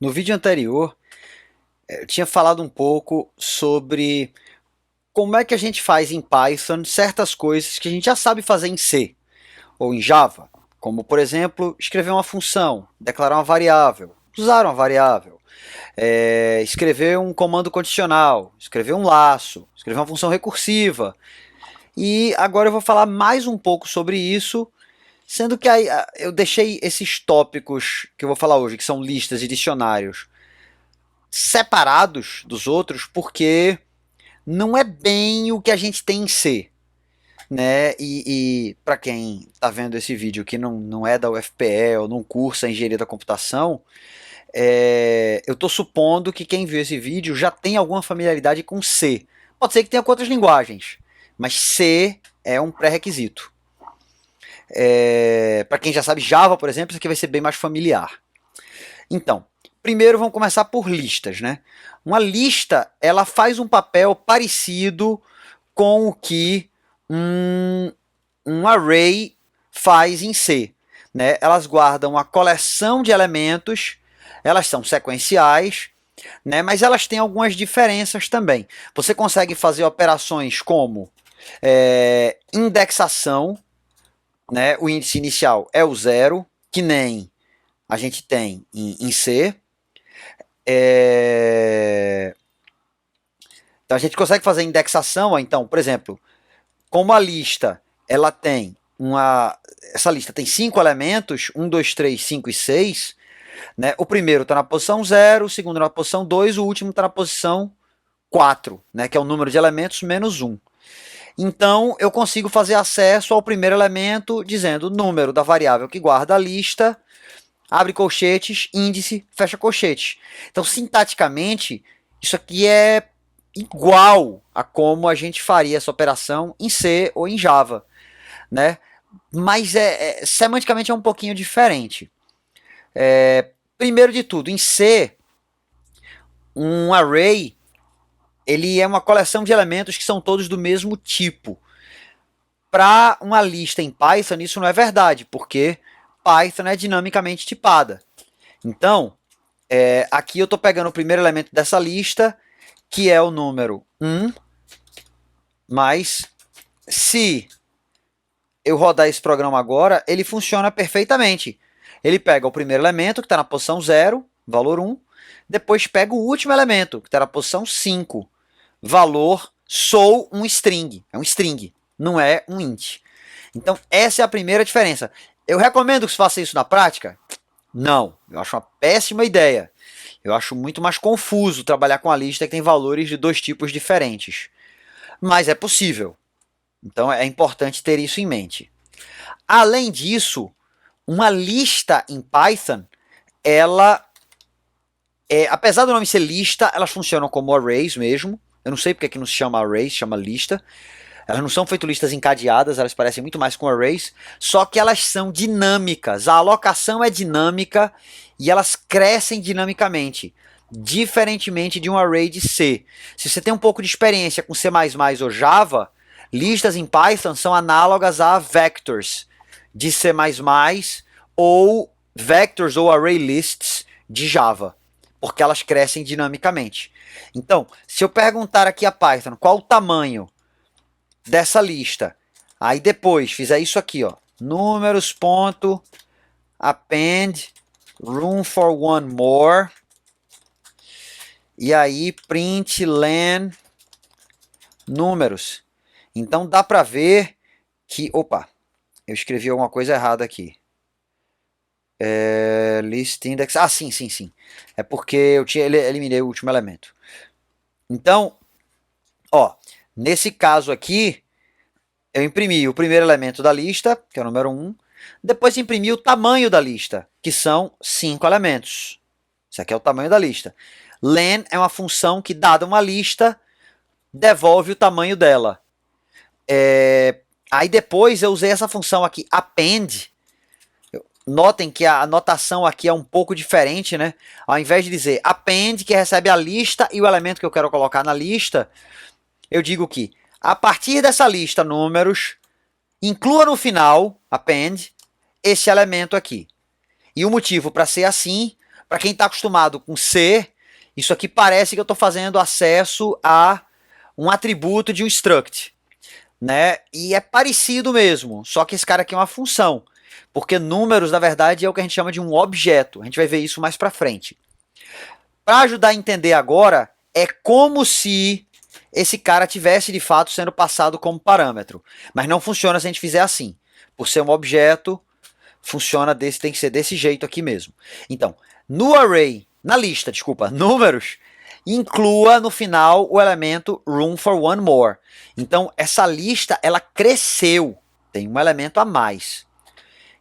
No vídeo anterior, eu tinha falado um pouco sobre como é que a gente faz em Python certas coisas que a gente já sabe fazer em C ou em Java, como, por exemplo, escrever uma função, declarar uma variável, usar uma variável, escrever um comando condicional, escrever um laço, escrever uma função recursiva. E agora eu vou falar mais um pouco sobre isso, sendo que aí eu deixei esses tópicos que eu vou falar hoje, que são listas e dicionários, separados dos outros, porque não é bem o que a gente tem em C, né? E para quem está vendo esse vídeo que não é da UFPE ou não cursa Engenharia da Computação, eu estou supondo que quem viu esse vídeo já tem alguma familiaridade com C. Pode ser que tenha com outras linguagens, mas C é um pré-requisito. Para quem já sabe Java, por exemplo, isso aqui vai ser bem mais familiar. Então, primeiro vamos começar por listas, né? Uma lista, ela faz um papel parecido com o que um array faz em C, né? Elas guardam a coleção de elementos, elas são sequenciais, né? Mas elas têm algumas diferenças também. Você consegue fazer operações como indexação, né? O índice inicial é o zero, que nem a gente tem em C. Então a gente consegue fazer indexação, então, por exemplo, como a lista ela tem essa lista tem 5 elementos, 1, 2, 3, 5 e 6, né? O primeiro está na posição 0, o segundo na posição 2, o último está na posição 4, né? Que é o número de elementos menos 1. Então eu consigo fazer acesso ao primeiro elemento dizendo o número da variável que guarda a lista, abre colchetes, índice, fecha colchetes. Então, sintaticamente, isso aqui é igual a como a gente faria essa operação em C ou em Java, né? Mas semanticamente é um pouquinho diferente. Primeiro de tudo, em C, um array ele é uma coleção de elementos que são todos do mesmo tipo. Para uma lista em Python, isso não é verdade, porque Python é dinamicamente tipada. Então, aqui eu estou pegando o primeiro elemento dessa lista, que é o número 1, mas se eu rodar esse programa agora, ele funciona perfeitamente. Ele pega o primeiro elemento, que está na posição 0, valor 1, depois pega o último elemento, que está na posição 5, valor sou um string. É um string, não é um int. Então, essa é a primeira diferença. Eu recomendo que você faça isso na prática? Não, eu acho uma péssima ideia. Eu acho muito mais confuso trabalhar com a lista que tem valores de dois tipos diferentes. Mas é possível. Então é importante ter isso em mente. Além disso, uma lista em Python, apesar do nome ser lista, elas funcionam como arrays mesmo. Eu não sei porque que não se chama arrays, se chama lista. Elas não são feito listas encadeadas, elas parecem muito mais com arrays, só que elas são dinâmicas. A alocação é dinâmica e elas crescem dinamicamente, diferentemente de um array de C. Se você tem um pouco de experiência com C++ ou Java, listas em Python são análogas a vectors de C++ ou vectors ou array lists de Java, porque elas crescem dinamicamente. Então, se eu perguntar aqui a Python qual o tamanho dessa lista, aí depois fizer isso aqui, ó, números ponto append room for one more, e aí print len números. Então dá para ver que, opa, eu escrevi alguma coisa errada aqui. List index, sim. É porque eu eliminei o último elemento. Então, ó, nesse caso aqui, eu imprimi o primeiro elemento da lista, que é o número 1, depois imprimi o tamanho da lista, que são 5 elementos. Isso aqui é o tamanho da lista. Len é uma função que, dada uma lista, devolve o tamanho dela. Aí depois eu usei essa função aqui, append. Notem que a anotação aqui é um pouco diferente, né? Ao invés de dizer append, que recebe a lista e o elemento que eu quero colocar na lista, eu digo que a partir dessa lista números, inclua no final, append, esse elemento aqui. E o motivo para ser assim, para quem está acostumado com C, isso aqui parece que eu estou fazendo acesso a um atributo de um struct, né? E é parecido mesmo, só que esse cara aqui é uma função, porque números, na verdade, é o que a gente chama de um objeto. A gente vai ver isso mais para frente. Para ajudar a entender agora, é como se esse cara tivesse de fato sendo passado como parâmetro, mas não funciona se a gente fizer assim. Por ser um objeto, funciona tem que ser desse jeito aqui mesmo. Então, no array, na lista, desculpa, números, inclua no final o elemento room for one more. Então, essa lista, ela cresceu, tem um elemento a mais.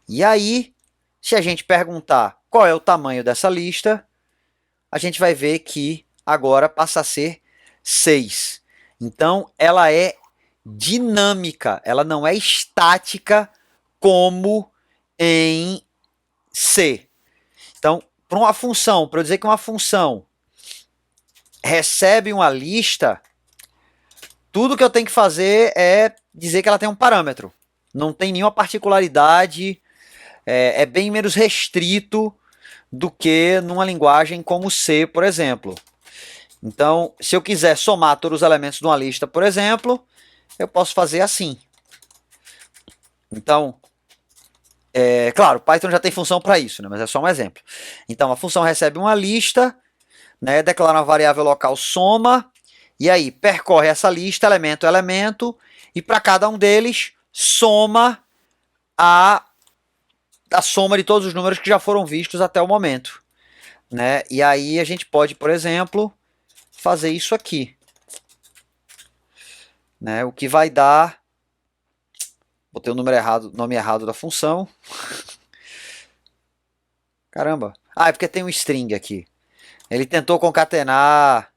E aí, se a gente perguntar qual é o tamanho dessa lista, a gente vai ver que agora passa a ser 6. Então, ela é dinâmica, ela não é estática como em C. Então, para uma função, para eu dizer que uma função recebe uma lista, tudo que eu tenho que fazer é dizer que ela tem um parâmetro. Não tem nenhuma particularidade, é bem menos restrito do que numa linguagem como C, por exemplo. Então, se eu quiser somar todos os elementos de uma lista, por exemplo, eu posso fazer assim. Então, claro, Python já tem função para isso, né? Mas é só um exemplo. Então, a função recebe uma lista, né? Declara uma variável local soma, e aí percorre essa lista, elemento a elemento, e para cada um deles soma a soma de todos os números que já foram vistos até o momento, né? E aí a gente pode, por exemplo, fazer isso aqui, né? O que vai dar, botei o nome errado da função. Caramba. Ah, é porque tem um string aqui. Ele tentou concatenar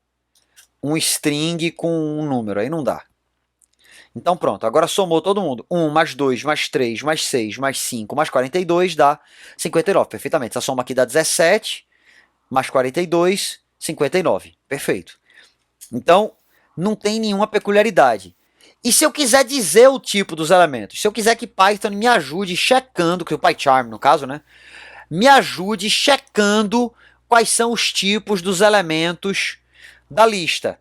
um string com um número, aí não dá. Então pronto, agora somou todo mundo. 1 mais 2 mais 3 mais 6 mais 5 mais 42 dá 59, perfeitamente. Essa soma aqui dá 17 mais 42, 59. Perfeito. Então, não tem nenhuma peculiaridade. E se eu quiser dizer o tipo dos elementos? Se eu quiser que Python me ajude checando, que o PyCharm no caso, né? Me ajude checando quais são os tipos dos elementos da lista.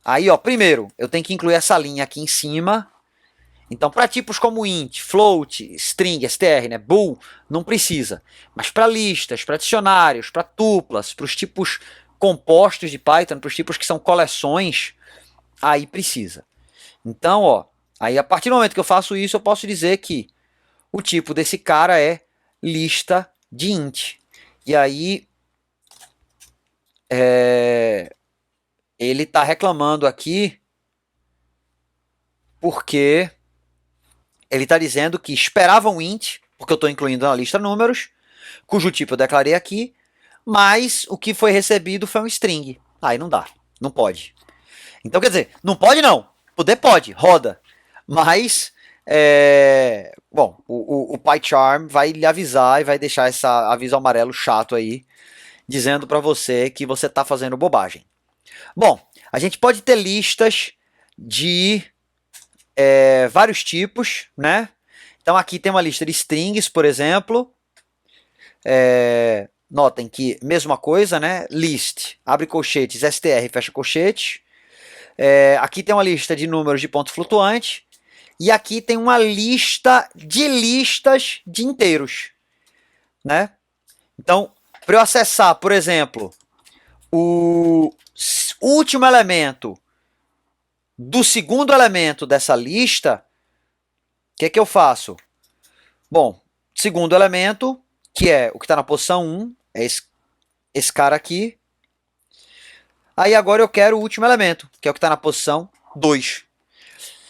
Aí, ó, primeiro, eu tenho que incluir essa linha aqui em cima. Então, para tipos como int, float, string, str, né, bool, não precisa. Mas para listas, para dicionários, para tuplas, para os tipos compostos de Python, para os tipos que são coleções, aí precisa. Então, ó, aí a partir do momento que eu faço isso, eu posso dizer que o tipo desse cara é lista de int. E aí, ele está reclamando aqui porque ele está dizendo que esperava um int, porque eu estou incluindo na lista números, cujo tipo eu declarei aqui, mas o que foi recebido foi um string. Aí não dá, não pode. Então quer dizer, não pode não, poder pode, roda, mas bom, o PyCharm vai lhe avisar e vai deixar esse aviso amarelo chato aí, dizendo para você que você está fazendo bobagem. Bom, a gente pode ter listas de vários tipos, né? Então aqui tem uma lista de strings, por exemplo. Notem que mesma coisa, né? List, abre colchetes, str, fecha colchetes. Aqui tem uma lista de números de ponto flutuante. E aqui tem uma lista de listas de inteiros, né? Então, para eu acessar, por exemplo, o último elemento do segundo elemento dessa lista, o que eu faço? Bom, segundo elemento, que é o que está na posição 1, é esse cara aqui. Aí agora eu quero o último elemento, que é o que está na posição 2.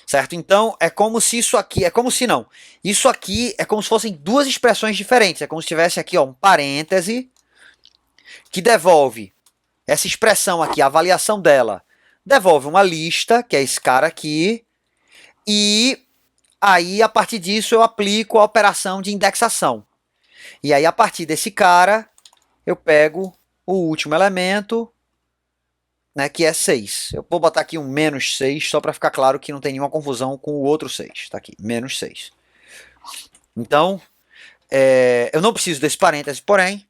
Certo? Então, é como se isso aqui... É como se não. Isso aqui é como se fossem duas expressões diferentes. É como se tivesse aqui ó, um parêntese que devolve essa expressão aqui, a avaliação dela. Devolve uma lista, que é esse cara aqui. E aí, a partir disso, eu aplico a operação de indexação. E aí, a partir desse cara, eu pego o último elemento, né, que é 6. Eu vou botar aqui um menos 6, só para ficar claro que não tem nenhuma confusão com o outro 6. Tá aqui, menos 6. Então, eu não preciso desse parêntese, porém,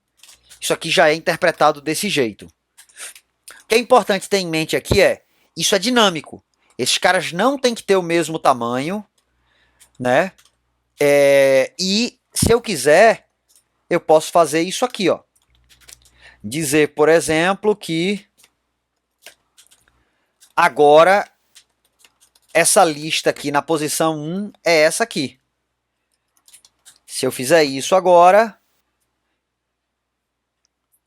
Isso aqui já é interpretado desse jeito. O que é importante ter em mente aqui é, isso é dinâmico. Esses caras não têm que ter o mesmo tamanho, né? E se eu quiser, eu posso fazer isso aqui, ó. Dizer, por exemplo, que agora essa lista aqui na posição 1 é essa aqui. Se eu fizer isso agora...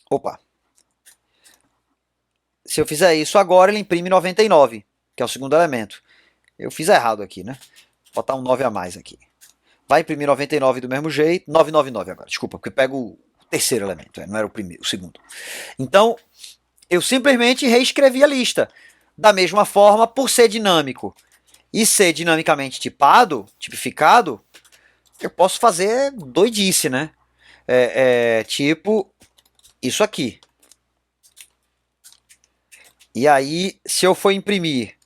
Opa! Se eu fizer isso agora, ele imprime 99, que é o segundo elemento. Eu fiz errado aqui, né? Vou botar um 9 a mais aqui. Vai imprimir 99 do mesmo jeito. 999 agora, desculpa, porque eu pego o terceiro elemento, não era o primeiro, o segundo. Então, eu simplesmente reescrevi a lista. Da mesma forma, por ser dinâmico e ser dinamicamente tipado, tipificado, eu posso fazer doidice, né? Tipo isso aqui. E aí, se eu for imprimir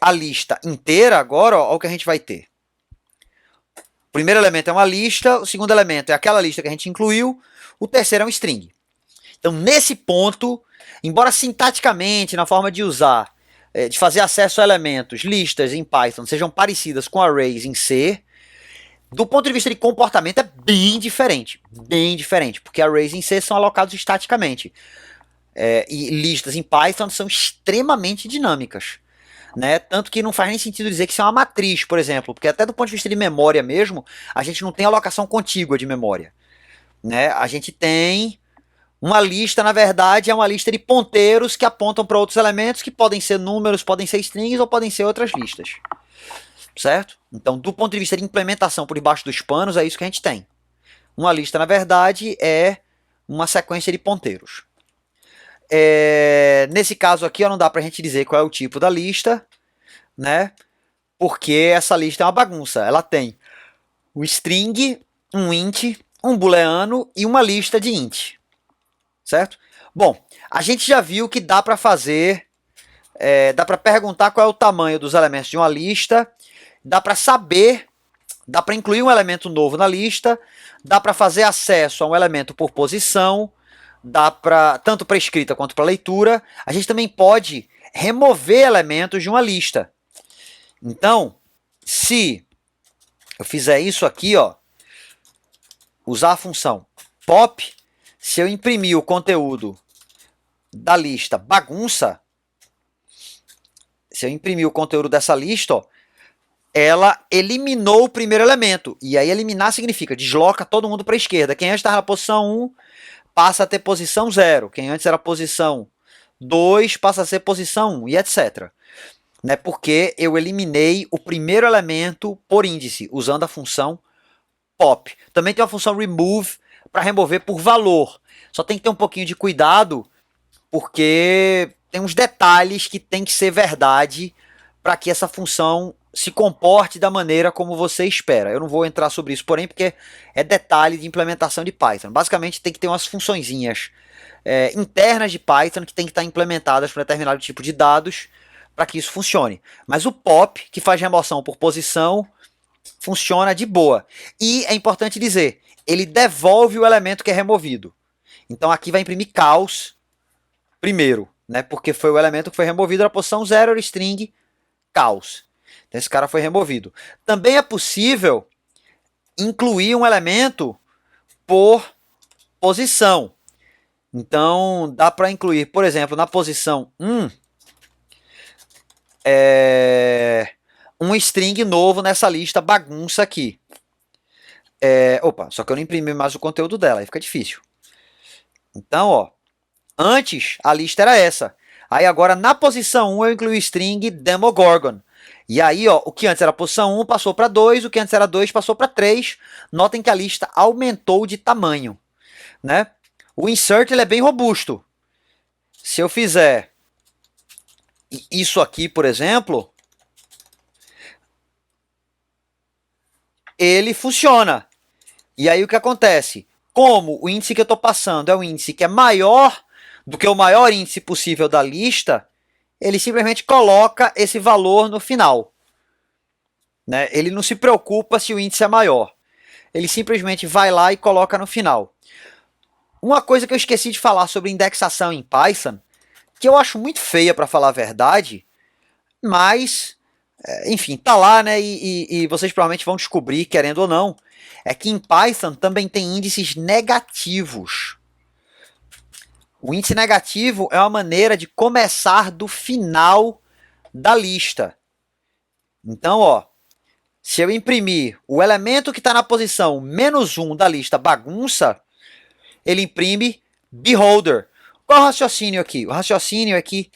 a lista inteira agora, ó, olha o que a gente vai ter. O primeiro elemento é uma lista, o segundo elemento é aquela lista que a gente incluiu, o terceiro é um string. Então, nesse ponto, embora sintaticamente, na forma de usar, de fazer acesso a elementos, listas em Python, sejam parecidas com arrays em C, do ponto de vista de comportamento é bem diferente, porque arrays em C são alocados estaticamente. E listas em Python são extremamente dinâmicas. Né? Tanto que não faz nem sentido dizer que isso é uma matriz, por exemplo, porque até do ponto de vista de memória mesmo, a gente não tem alocação contígua de memória. Né? A gente tem uma lista, na verdade, é uma lista de ponteiros que apontam para outros elementos, que podem ser números, podem ser strings ou podem ser outras listas. Certo? Então, do ponto de vista de implementação por debaixo dos panos, é isso que a gente tem. Uma lista, na verdade, é uma sequência de ponteiros. Nesse caso aqui, ó, não dá pra gente dizer qual é o tipo da lista, né? Porque essa lista é uma bagunça. Ela tem um string, um int, um booleano e uma lista de int. Certo? Bom, a gente já viu que dá para fazer, dá para perguntar qual é o tamanho dos elementos de uma lista, dá para saber, dá para incluir um elemento novo na lista, dá para fazer acesso a um elemento por posição, dá para tanto para escrita quanto para leitura. A gente também pode remover elementos de uma lista. Então, se eu fizer isso aqui, ó, usar a função pop, se eu imprimir o conteúdo da lista bagunça, se eu imprimir o conteúdo dessa lista, ó, ela eliminou o primeiro elemento. E aí eliminar significa desloca todo mundo para a esquerda. Quem antes estava na posição 1 passa a ter posição 0. Quem antes era posição 2 passa a ser posição 1 e etc. Né? Porque eu eliminei o primeiro elemento por índice, usando a função pop. Também tem uma função remove para remover por valor. Só tem que ter um pouquinho de cuidado, porque tem uns detalhes que tem que ser verdade para que essa função se comporte da maneira como você espera. Eu não vou entrar sobre isso, porém, porque é detalhe de implementação de Python. Basicamente, tem que ter umas funçõezinhas internas de Python que tem que estar implementadas para determinado tipo de dados para que isso funcione. Mas o pop, que faz remoção por posição, funciona de boa. E é importante dizer, ele devolve o elemento que é removido. Então aqui vai imprimir caos primeiro, né? Porque foi o elemento que foi removido na posição 0, era string caos. Então esse cara foi removido. Também é possível incluir um elemento por posição. Então dá para incluir, por exemplo, na posição 1, um string novo nessa lista bagunça aqui. Opa, só que eu não imprimi mais o conteúdo dela, aí fica difícil. Então, ó, antes a lista era essa. Aí agora na posição 1 eu incluí o string Demogorgon. E aí, ó, o que antes era posição 1 passou para 2, o que antes era 2 passou para 3. Notem que a lista aumentou de tamanho, né? O insert ele é bem robusto. Se eu fizer isso aqui, por exemplo, ele funciona. E aí o que acontece? Como o índice que eu estou passando é um índice que é maior do que o maior índice possível da lista, ele simplesmente coloca esse valor no final. Né? Ele não se preocupa se o índice é maior. Ele simplesmente vai lá e coloca no final. Uma coisa que eu esqueci de falar sobre indexação em Python, que eu acho muito feia para falar a verdade, mas, enfim, tá lá, né? E vocês provavelmente vão descobrir, querendo ou não, é que em Python também tem índices negativos. O índice negativo é uma maneira de começar do final da lista. Então, ó, se eu imprimir o elemento que está na posição -1 da lista bagunça, ele imprime beholder. Qual é o raciocínio aqui? O raciocínio é que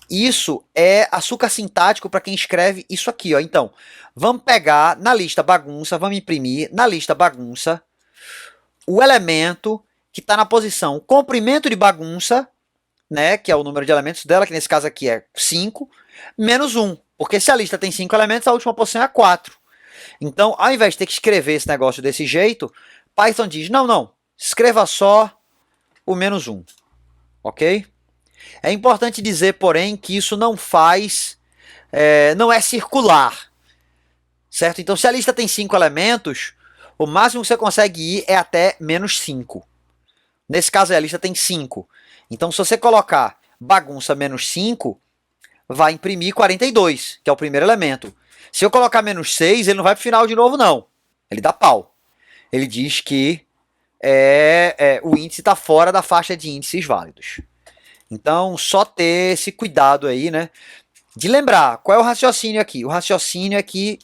isso é açúcar sintático para quem escreve isso aqui, ó. Então, vamos pegar na lista bagunça, vamos imprimir na lista bagunça o elemento que está na posição comprimento de bagunça, né, que é o número de elementos dela, que nesse caso aqui é 5, menos 1. Porque se a lista tem 5 elementos, a última posição é 4. Então, ao invés de ter que escrever esse negócio desse jeito, Python diz, não, escreva só o -1, ok? É importante dizer, porém, que isso não não é circular, certo? Então, se a lista tem 5 elementos, o máximo que você consegue ir é até -5. Nesse caso, a lista tem 5. Então, se você colocar bagunça -5, vai imprimir 42, que é o primeiro elemento. Se eu colocar -6, ele não vai para o final de novo, não. Ele dá pau. Ele diz que o índice está fora da faixa de índices válidos. Então, só ter esse cuidado aí, né? De lembrar, qual é o raciocínio aqui? O raciocínio aqui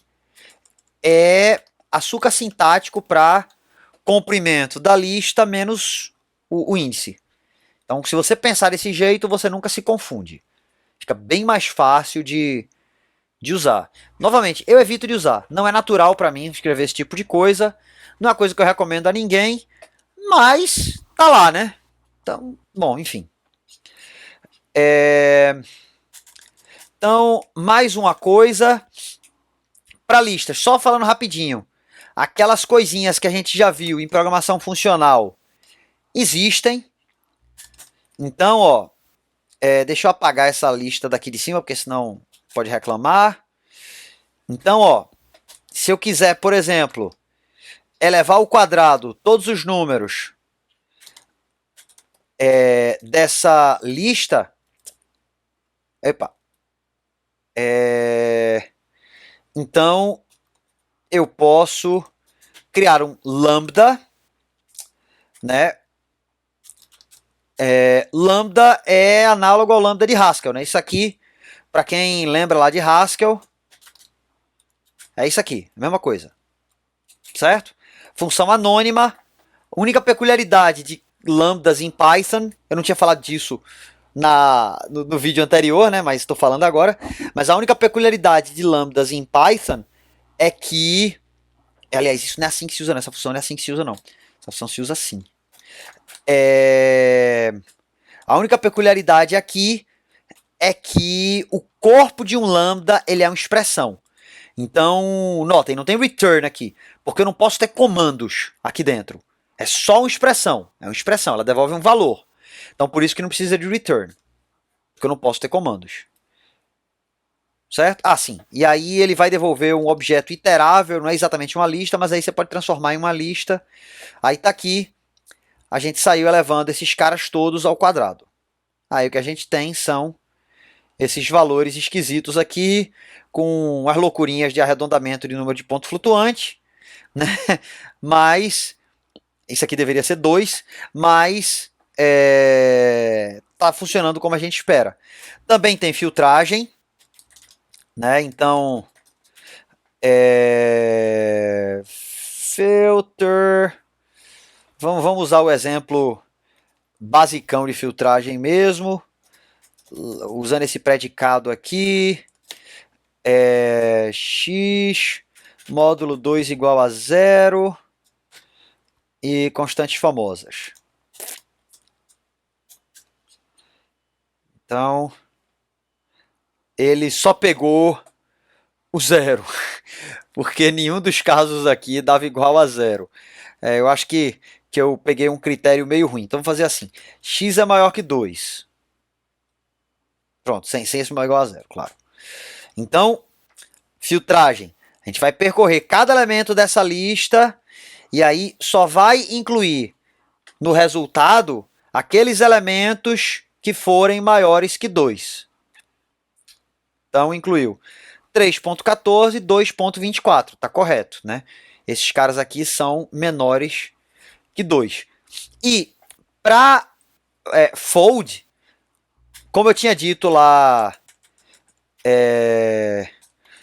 é açúcar sintático para comprimento da lista menos o índice. Então, se você pensar desse jeito, você nunca se confunde. Fica bem mais fácil de usar. Novamente, eu evito de usar. Não é natural para mim escrever esse tipo de coisa. Não é uma coisa que eu recomendo a ninguém. Mas tá lá, né? Então, bom, enfim. Então, mais uma coisa para listas. Só falando rapidinho. Aquelas coisinhas que a gente já viu em programação funcional existem. Então, ó, deixa eu apagar essa lista daqui de cima, porque senão pode reclamar. Então, ó, se eu quiser, por exemplo, elevar ao quadrado todos os números dessa lista, então eu posso criar um lambda, né? Lambda é análogo ao lambda de Haskell, né? Isso aqui, para quem lembra lá de Haskell, é isso aqui, a mesma coisa, certo? Função anônima. Única peculiaridade de lambdas em Python, eu não tinha falado disso no vídeo anterior, né? Mas estou falando agora. Mas a única peculiaridade de lambdas em Python é que, aliás, isso não é assim que se usa, né? Essa função não é assim que se usa, não. Essa função se usa assim. A única peculiaridade aqui é que o corpo de um lambda ele é uma expressão. Então, notem, não tem return aqui, porque eu não posso ter comandos aqui dentro. É só uma expressão. É uma expressão, ela devolve um valor. Então, por isso que não precisa de return, porque eu não posso ter comandos. Certo? Ah, sim. E aí ele vai devolver um objeto iterável, não é exatamente uma lista, mas aí você pode transformar em uma lista. Aí tá aqui, a gente saiu elevando esses caras todos ao quadrado. Aí o que a gente tem são esses valores esquisitos aqui, com as loucurinhas de arredondamento de número de ponto flutuante, né? Mas, isso aqui deveria ser 2, mas tá funcionando como a gente espera. Também tem filtragem, né? Então, filter, vamos usar o exemplo basicão de filtragem mesmo, usando esse predicado aqui, x módulo 2 igual a 0 e constantes famosas. Então, ele só pegou o 0, porque nenhum dos casos aqui dava igual a 0. Eu acho que eu peguei um critério meio ruim. Então, vamos fazer assim, x é maior que 2. Pronto, sem esse maior igual a 0, claro. Então, filtragem. A gente vai percorrer cada elemento dessa lista e aí só vai incluir no resultado aqueles elementos que forem maiores que 2. Então, incluiu 3.14 e 2.24. Está correto, né? Esses caras aqui são menores que 2. E para fold, como eu tinha dito lá,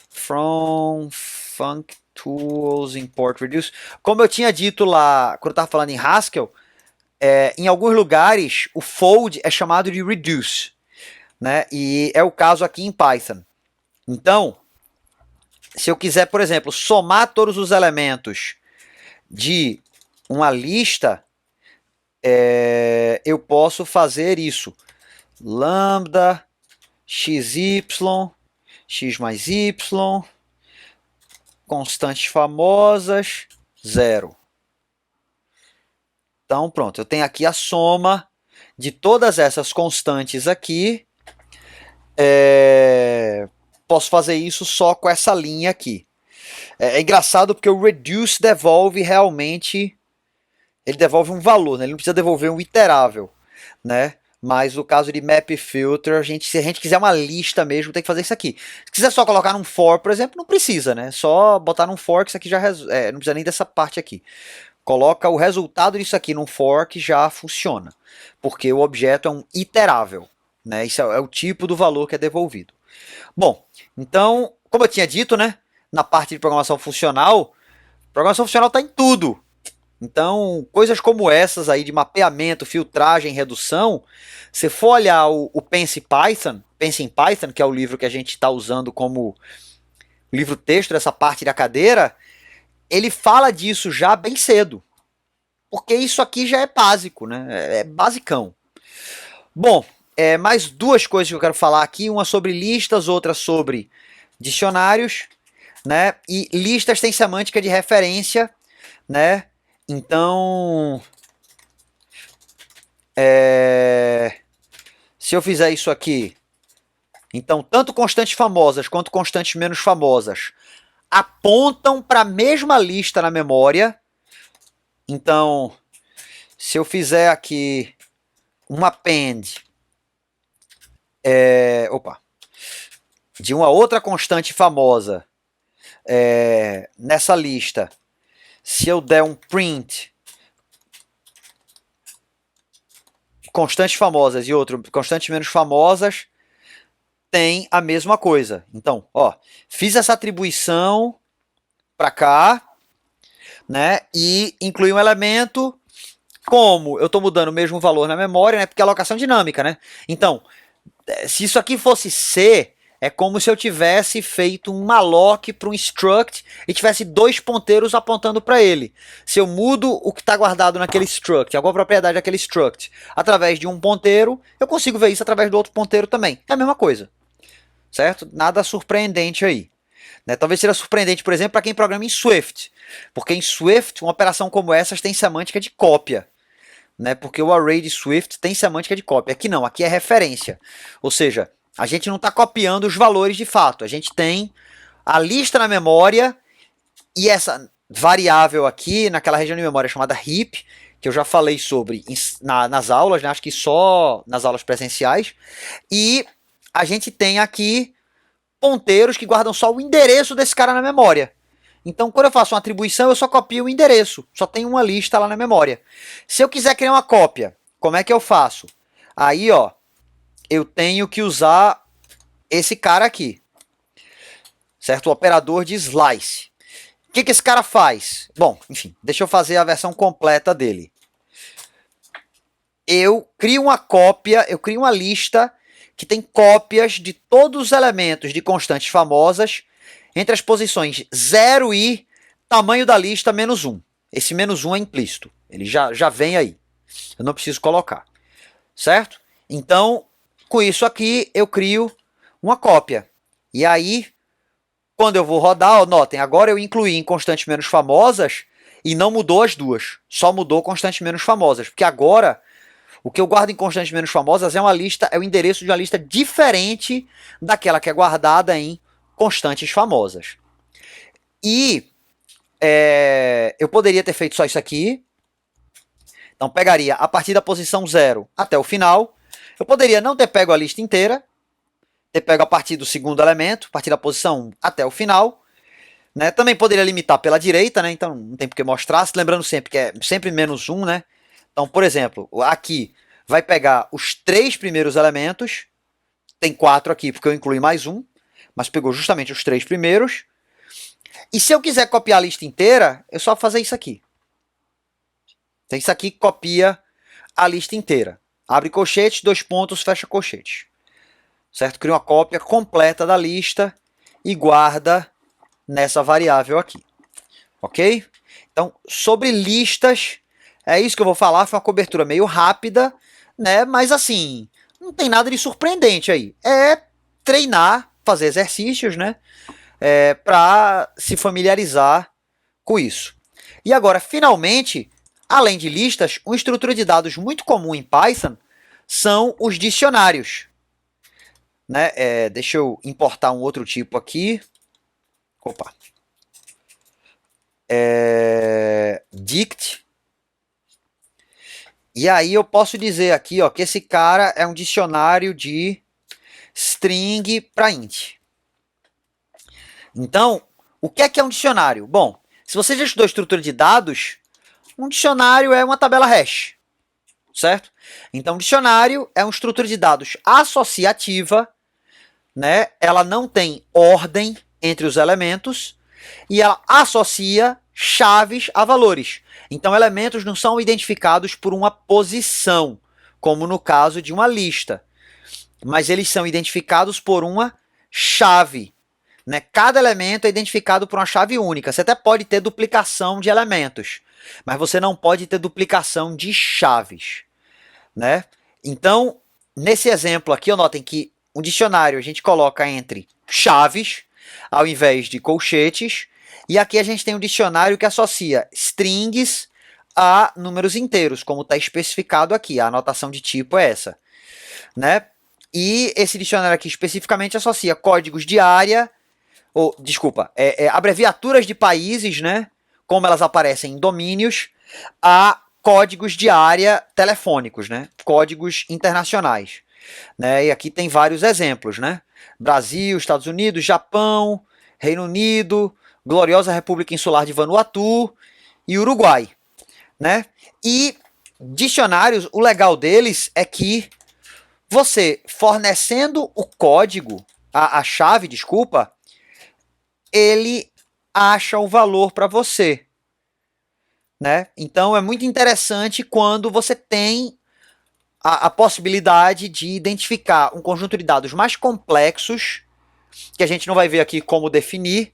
from func tools import reduce, como eu tinha dito lá, quando eu estava falando em Haskell, em alguns lugares o fold é chamado de reduce, né? E é o caso aqui em Python. Então, se eu quiser, por exemplo, somar todos os elementos de uma lista, eu posso fazer isso. Lambda, xy, x mais y, constantes famosas, 0. Então, pronto, eu tenho aqui a soma de todas essas constantes aqui. Posso fazer isso só com essa linha aqui. É engraçado porque o reduce devolve realmente, ele devolve um valor, né? Ele não precisa devolver um iterável, né? Mas no caso de map filter, se a gente quiser uma lista mesmo, tem que fazer isso aqui. Se quiser só colocar num for, por exemplo, não precisa, né? Só botar num for que isso aqui já não precisa nem dessa parte aqui. Coloca o resultado disso aqui num for que já funciona, porque o objeto é um iterável, né? Isso é o tipo do valor que é devolvido. Bom, então, como eu tinha dito, né? Na parte de programação funcional está em tudo. Então, coisas como essas aí de mapeamento, filtragem, redução, se for olhar o Pense em Python, que é o livro que a gente está usando como livro texto dessa parte da cadeira, ele fala disso já bem cedo. Porque isso aqui já é básico, né? É basicão. Bom, mais duas coisas que eu quero falar aqui, uma sobre listas, outra sobre dicionários, né? E listas têm semântica de referência, né? Então, se eu fizer isso aqui, então tanto constantes famosas quanto constantes menos famosas apontam para a mesma lista na memória. Então, se eu fizer aqui um append de uma outra constante famosa nessa lista, se eu der um print constantes famosas e outro constantes menos famosas, tem a mesma coisa. Então, ó, fiz essa atribuição para cá, né? E incluí um elemento. Como eu estou mudando o mesmo valor na memória, né? Porque é alocação dinâmica, né? Então, se isso aqui fosse C, é como se eu tivesse feito um malloc para um struct e tivesse dois ponteiros apontando para ele. Se eu mudo o que está guardado naquele struct, alguma propriedade daquele struct, através de um ponteiro, eu consigo ver isso através do outro ponteiro também. É a mesma coisa, certo? Nada surpreendente aí. Né? Talvez seja surpreendente, por exemplo, para quem programa em Swift, porque em Swift uma operação como essa tem semântica de cópia. Né? Porque o array de Swift tem semântica de cópia. Aqui não, aqui é referência. Ou seja, a gente não está copiando os valores de fato. A gente tem a lista na memória e essa variável aqui, naquela região de memória chamada heap, que eu já falei sobre nas aulas, né? Acho que só nas aulas presenciais. E a gente tem aqui ponteiros que guardam só o endereço desse cara na memória. Então, quando eu faço uma atribuição, eu só copio o endereço. Só tem uma lista lá na memória. Se eu quiser criar uma cópia, como é que eu faço? Aí, ó, eu tenho que usar esse cara aqui. Certo? O operador de slice. O que esse cara faz? Bom, enfim, deixa eu fazer a versão completa dele. Eu crio uma cópia, eu crio uma lista que tem cópias de todos os elementos de constantes famosas entre as posições 0 e tamanho da lista menos 1. Esse menos 1 é implícito. Ele já vem aí. Eu não preciso colocar. Certo? Então, com isso aqui, eu crio uma cópia. E aí, quando eu vou rodar, ó, notem, agora eu incluí em constantes menos famosas e não mudou as duas. Só mudou constantes menos famosas. Porque agora, o que eu guardo em constantes menos famosas é uma lista, é o endereço de uma lista diferente daquela que é guardada em constantes famosas. E eu poderia ter feito só isso aqui, Então pegaria a partir da posição 0 até o final. Eu poderia não ter pego a lista inteira, ter pego a partir do segundo elemento, a partir da posição 1 até o final. Né? Também poderia limitar pela direita, né? Então não tem por que mostrar, lembrando sempre que é sempre menos 1, né? Então, por exemplo, aqui vai pegar os 3 primeiros elementos, tem 4 aqui porque eu incluí mais um, mas pegou justamente os 3 primeiros. E se eu quiser copiar a lista inteira, é só fazer isso aqui. Então isso aqui copia a lista inteira. Abre colchete, 2 pontos, fecha colchete. Certo? Cria uma cópia completa da lista e guarda nessa variável aqui. Ok? Então, sobre listas, é isso que eu vou falar. Foi uma cobertura meio rápida, né? Mas assim, não tem nada de surpreendente aí. É treinar, fazer exercícios, né? Para se familiarizar com isso. E agora, finalmente, além de listas, uma estrutura de dados muito comum em Python são os dicionários. Né? Deixa eu importar um outro tipo aqui. Opa. Dict. E aí eu posso dizer aqui, ó, que esse cara é um dicionário de string para int. Então, o que é um dicionário? Bom, se você já estudou estrutura de dados, um dicionário é uma tabela hash, certo? Então, dicionário é uma estrutura de dados associativa, né? Ela não tem ordem entre os elementos e ela associa chaves a valores. Então, elementos não são identificados por uma posição, como no caso de uma lista, mas eles são identificados por uma chave. Né? Cada elemento é identificado por uma chave única. Você até pode ter duplicação de elementos, mas você não pode ter duplicação de chaves. Né? Então, nesse exemplo aqui, notem que um dicionário a gente coloca entre chaves, ao invés de colchetes, e aqui a gente tem um dicionário que associa strings a números inteiros, como está especificado aqui. A anotação de tipo é essa. Né? E esse dicionário aqui especificamente associa códigos de área, abreviaturas de países, né? Como elas aparecem em domínios, a códigos de área telefônicos, né? Códigos internacionais. Né? E aqui tem vários exemplos, né? Brasil, Estados Unidos, Japão, Reino Unido, gloriosa República Insular de Vanuatu e Uruguai. Né? E dicionários, o legal deles é que você fornecendo o código, a chave, desculpa, ele acha o valor para você. Né? Então é muito interessante quando você tem a possibilidade de identificar um conjunto de dados mais complexos, que a gente não vai ver aqui como definir,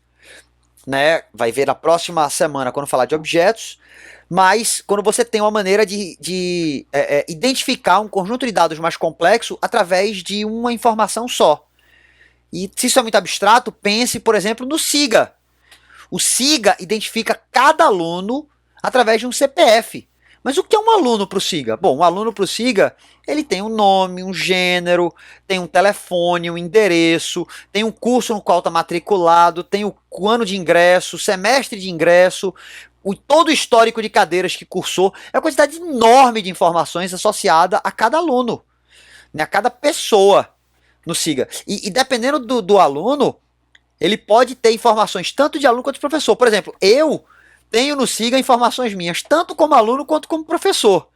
né? Vai ver na próxima semana quando falar de objetos, mas quando você tem uma maneira de identificar um conjunto de dados mais complexo através de uma informação só. E se isso é muito abstrato, pense, por exemplo, no SIGA. O SIGA identifica cada aluno através de um CPF. Mas o que é um aluno para o SIGA? Bom, um aluno para o SIGA, ele tem um nome, um gênero, tem um telefone, um endereço, tem um curso no qual está matriculado, tem o ano de ingresso, semestre de ingresso, todo o histórico de cadeiras que cursou. É uma quantidade enorme de informações associada a cada aluno, né, a cada pessoa no SIGA. E dependendo do aluno, ele pode ter informações tanto de aluno quanto de professor. Por exemplo, eu tenho no SIGA informações minhas, tanto como aluno quanto como professor.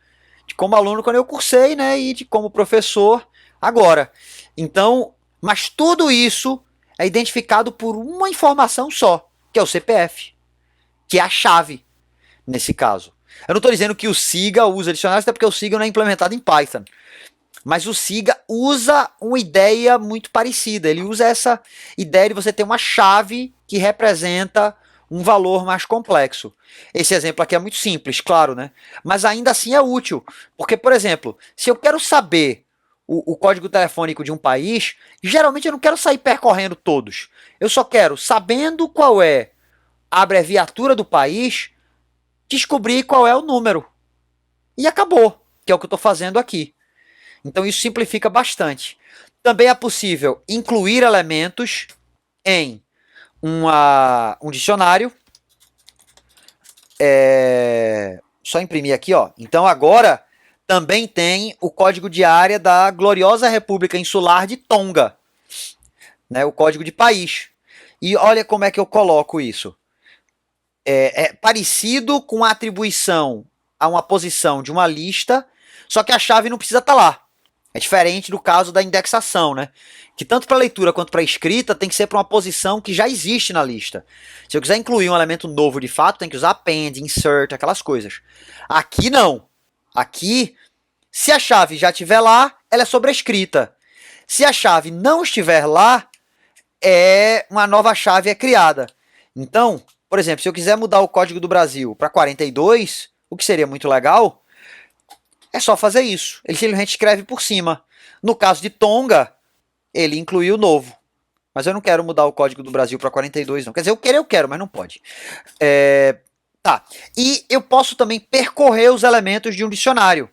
De como aluno quando eu cursei, né, e de como professor agora. Então, mas tudo isso é identificado por uma informação só, que é o CPF, que é a chave, nesse caso. Eu não estou dizendo que o SIGA usa dicionários, até porque o SIGA não é implementado em Python. Mas o SIGA usa uma ideia muito parecida. Ele usa essa ideia de você ter uma chave que representa um valor mais complexo. Esse exemplo aqui é muito simples, claro, né? Mas ainda assim é útil. Porque, por exemplo, se eu quero saber o código telefônico de um país, geralmente eu não quero sair percorrendo todos. Eu só quero, sabendo qual é a abreviatura do país, descobrir qual é o número. E acabou, que é o que eu estou fazendo aqui. Então isso simplifica bastante. Também é possível incluir elementos em um dicionário. só imprimir aqui, ó. Então agora também tem o código de área da gloriosa República Insular de Tonga, né? O código de país. E olha como é que eu coloco isso. É parecido com a atribuição a uma posição de uma lista, só que a chave não precisa estar lá. É diferente do caso da indexação, né? Que tanto para leitura quanto para escrita tem que ser para uma posição que já existe na lista. Se eu quiser incluir um elemento novo de fato, tem que usar append, insert, aquelas coisas. Aqui não. Aqui, se a chave já estiver lá, ela é sobrescrita. Se a chave não estiver lá, uma nova chave é criada. Então, por exemplo, se eu quiser mudar o código do Brasil para 42, o que seria muito legal, é só fazer isso. Ele simplesmente escreve por cima. No caso de Tonga, ele incluiu o novo. Mas eu não quero mudar o código do Brasil para 42, não. Quer dizer, eu quero, mas não pode. Tá. E eu posso também percorrer os elementos de um dicionário.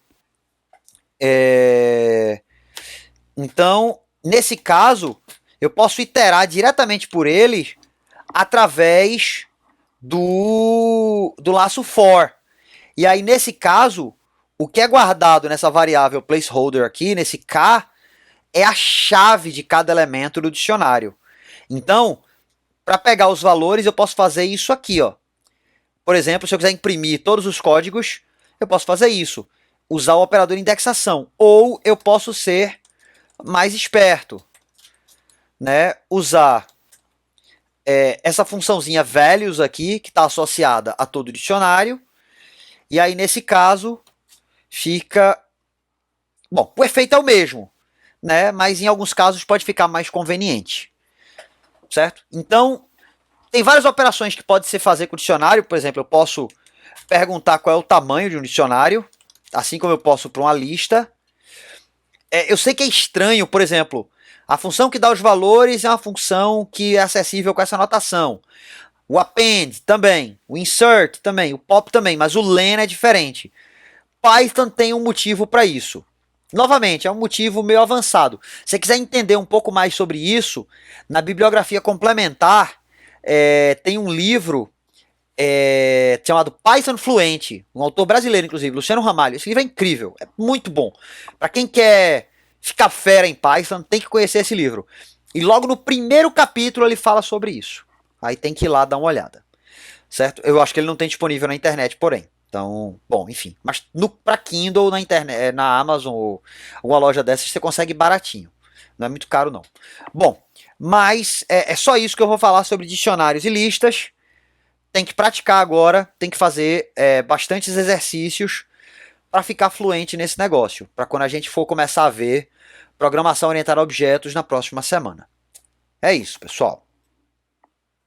Então, nesse caso, eu posso iterar diretamente por ele através do laço for. E aí, nesse caso, o que é guardado nessa variável placeholder aqui, nesse K, é a chave de cada elemento do dicionário. Então, para pegar os valores, eu posso fazer isso aqui, ó. Por exemplo, se eu quiser imprimir todos os códigos, eu posso fazer isso. Usar o operador indexação. Ou eu posso ser mais esperto, né? Usar essa funçãozinha values aqui, que está associada a todo o dicionário. E aí, nesse caso, fica... Bom, o efeito é o mesmo, né? Mas em alguns casos pode ficar mais conveniente, certo? Então, tem várias operações que pode ser fazer com o dicionário. Por exemplo, eu posso perguntar qual é o tamanho de um dicionário, assim como eu posso para uma lista. Eu sei que é estranho, por exemplo, a função que dá os valores é uma função que é acessível com essa notação. O append também, o insert também, o pop também, mas o len é diferente. Python tem um motivo para isso. Novamente, é um motivo meio avançado. Se você quiser entender um pouco mais sobre isso, na bibliografia complementar tem um livro chamado Python Fluente, um autor brasileiro, inclusive, Luciano Ramalho. Esse livro é incrível, é muito bom. Para quem quer ficar fera em Python, tem que conhecer esse livro. E logo no primeiro capítulo ele fala sobre isso. Aí tem que ir lá dar uma olhada, certo? Eu acho que ele não tem disponível na internet, porém. Então, bom, enfim. Mas para Kindle, na internet, na Amazon ou alguma loja dessas, você consegue baratinho. Não é muito caro, não. Bom, mas é só isso que eu vou falar sobre dicionários e listas. Tem que praticar agora, tem que fazer bastantes exercícios para ficar fluente nesse negócio. Para quando a gente for começar a ver programação orientada a objetos na próxima semana. É isso, pessoal.